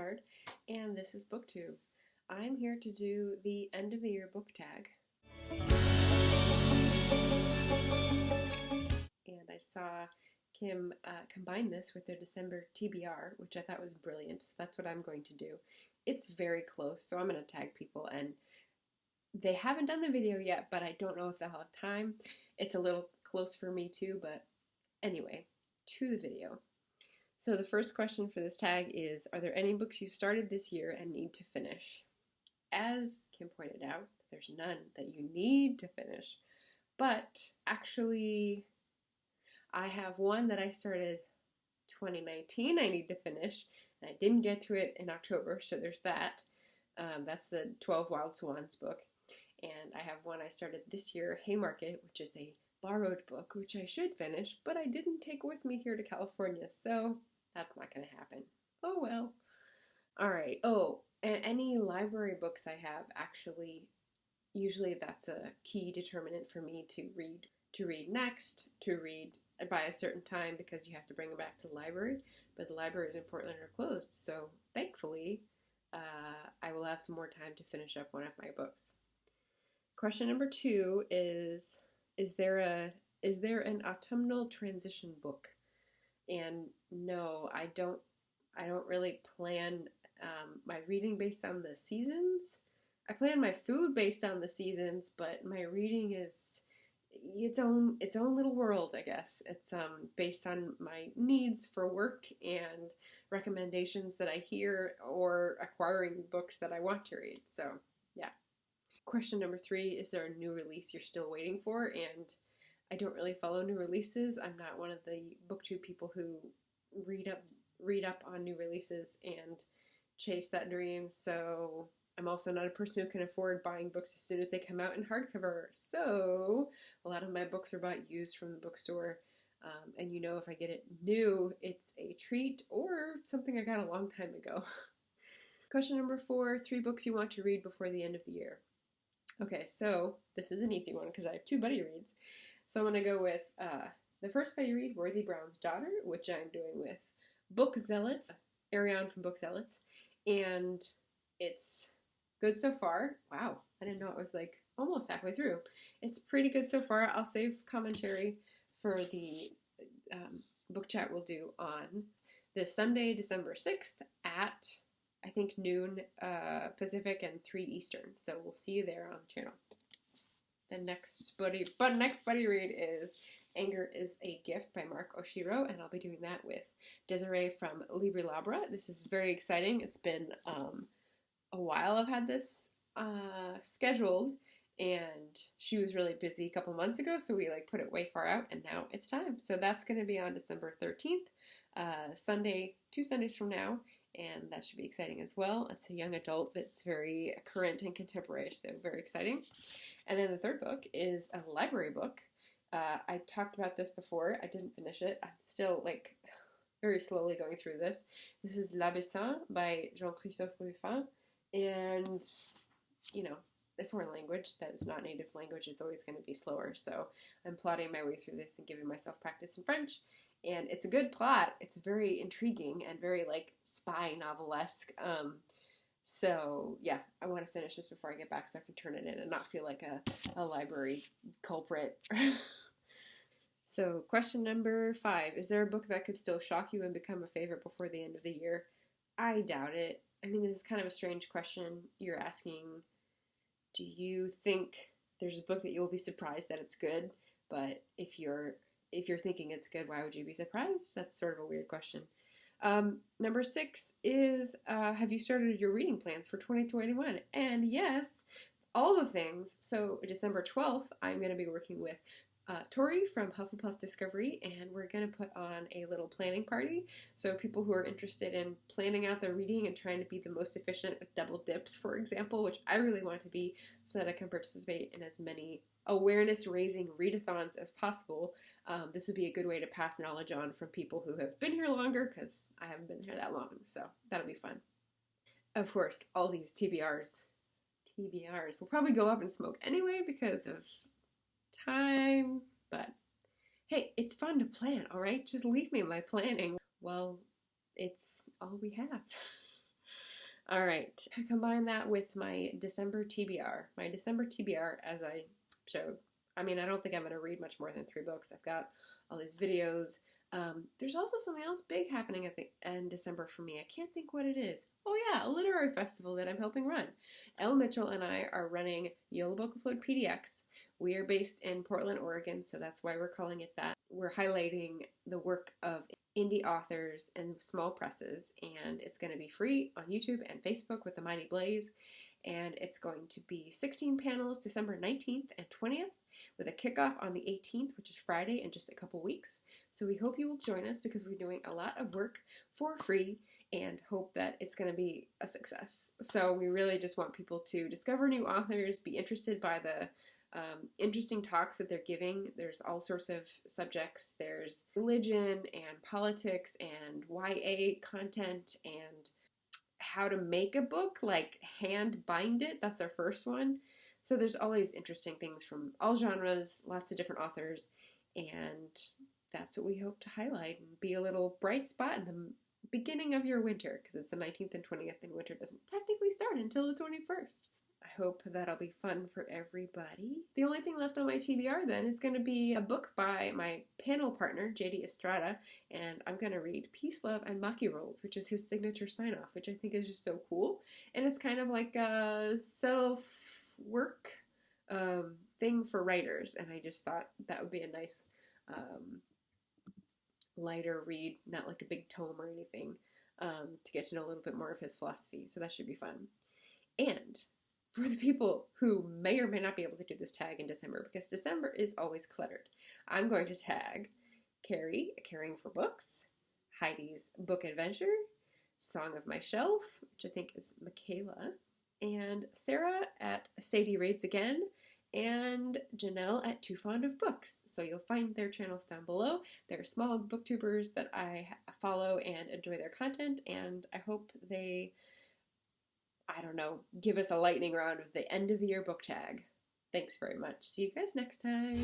Bernard, and this is BookTube. I'm here to do the end of the year book tag. And I saw Kim combine this with their December TBR, which I thought was brilliant, so that's what I'm going to do. It's very close, so I'm going to tag people, and they haven't done the video yet, but I don't know if they'll have time. It's a little close for me too, but anyway, to the video. So the first question for this tag is, are there any books you started this year and need to finish? As Kim pointed out, there's none that you need to finish, but actually I have one that I started 2019 I need to finish, and I didn't get to it in October, so there's that. That's the 12 Wild Swans book. And I have one I started this year, Haymarket, which is a borrowed book, which I should finish, but I didn't take with me here to California, so that's not going to happen. Oh well. Alright, and any library books I have, actually, usually that's a key determinant for me to read next, to read by a certain time, because you have to bring them back to the library, but the libraries in Portland are closed, so thankfully I will have some more time to finish up one of my books. Question number 2 is there an autumnal transition book? And no, I don't really plan my reading based on the seasons. I plan my food based on the seasons, but my reading is its own little world, I guess. It's based on my needs for work and recommendations that I hear, or acquiring books that I want to read. So yeah. Question number 3, is there a new release you're still waiting for? And I don't really follow new releases. I'm not one of the BookTube people who read up on new releases and chase that dream. So I'm also not a person who can afford buying books as soon as they come out in hardcover. So a lot of my books are bought used from the bookstore. And if I get it new, it's a treat, or something I got a long time ago. Question number 4, 3 books you want to read before the end of the year. Okay, so this is an easy one because I have 2 buddy reads. So I'm going to go with the first buddy read, Worthy Brown's Daughter, which I'm doing with Book Zealots, Ariane from Book Zealots, and it's good so far. Wow, I didn't know it was like almost halfway through. It's pretty good so far. I'll save commentary for the book chat we'll do on this Sunday, December 6th at, I think, noon Pacific and 3 Eastern. So we'll see you there on the channel. The next buddy read is Anger is a Gift by Mark Oshiro, and I'll be doing that with Desiree from Libre Labra. This is very exciting. It's been a while I've had this scheduled, and she was really busy a couple months ago, so we put it way far out, and now it's time. So that's going to be on December 13th, Sunday, 2 Sundays from now, and that should be exciting as well. It's a young adult that's very current and contemporary, so very exciting. And then the third book is a library book. I talked about this before. I didn't finish it. I'm still very slowly going through this. This is L'Abessin by Jean-Christophe Ruffin, and the foreign language that is not native language is always going to be slower, so I'm plotting my way through this and giving myself practice in French. And it's a good plot. It's very intriguing and very spy novelesque. So yeah, I want to finish this before I get back so I can turn it in and not feel like a library culprit. So question number 5, is there a book that could still shock you and become a favorite before the end of the year? I doubt it. I mean, this is kind of a strange question. You're asking, do you think there's a book that you'll be surprised that it's good? But if you're thinking it's good, why would you be surprised? That's sort of a weird question. Number 6 is, have you started your reading plans for 2021? And yes, all the things. So December 12th, I'm going to be working with Tori from Hufflepuff Discovery, and we're going to put on a little planning party. So people who are interested in planning out their reading and trying to be the most efficient with double dips, for example, which I really want to be, so that I can participate in as many awareness-raising readathons as possible. This would be a good way to pass knowledge on from people who have been here longer, because I haven't been here that long, so that'll be fun. Of course, all these TBRs will probably go up in smoke anyway because of time, but hey, it's fun to plan, alright? Just leave me my planning. Well, it's all we have. All right. I combine that with my December TBR. My December TBR, as I showed, I mean, I don't think I'm going to read much more than 3 books. I've got all these videos. There's also something else big happening at the end December for me. I can't think what it is. Oh yeah, a literary festival that I'm helping run. Elle Mitchell and I are running YOLO Book Float PDX. We are based in Portland, Oregon, so that's why we're calling it that. We're highlighting the work of indie authors and small presses, and it's going to be free on YouTube and Facebook with the Mighty Blaze. And it's going to be 16 panels December 19th and 20th with a kickoff on the 18th, which is Friday in just a couple weeks. So we hope you will join us because we're doing a lot of work for free and hope that it's going to be a success. So we really just want people to discover new authors, be interested by the interesting talks that they're giving. There's all sorts of subjects. There's religion and politics and YA content and how to make a book, like hand bind it. That's our first one. So there's all these interesting things from all genres, lots of different authors, and that's what we hope to highlight and be a little bright spot in the beginning of your winter, because it's the 19th and 20th and winter doesn't technically start until the 21st. I hope that'll be fun for everybody. The only thing left on my TBR then is going to be a book by my panel partner, JD Estrada, and I'm going to read Peace, Love, and Maki Rolls, which is his signature sign-off, which I think is just so cool. And it's kind of like a self-work thing for writers, and I just thought that would be a nice lighter read, not like a big tome or anything, to get to know a little bit more of his philosophy, so that should be fun. And for the people who may or may not be able to do this tag in December, because December is always cluttered, I'm going to tag Carrie, Caring for Books, Heidi's Book Adventure, Song of My Shelf, which I think is Michaela, and Sarah at Sadie Reads Again, and Janelle at Too Fond of Books. So you'll find their channels down below. They're small booktubers that I follow and enjoy their content, and I hope they, I don't know, give us a lightning round of the end of the year book tag. Thanks very much. See you guys next time.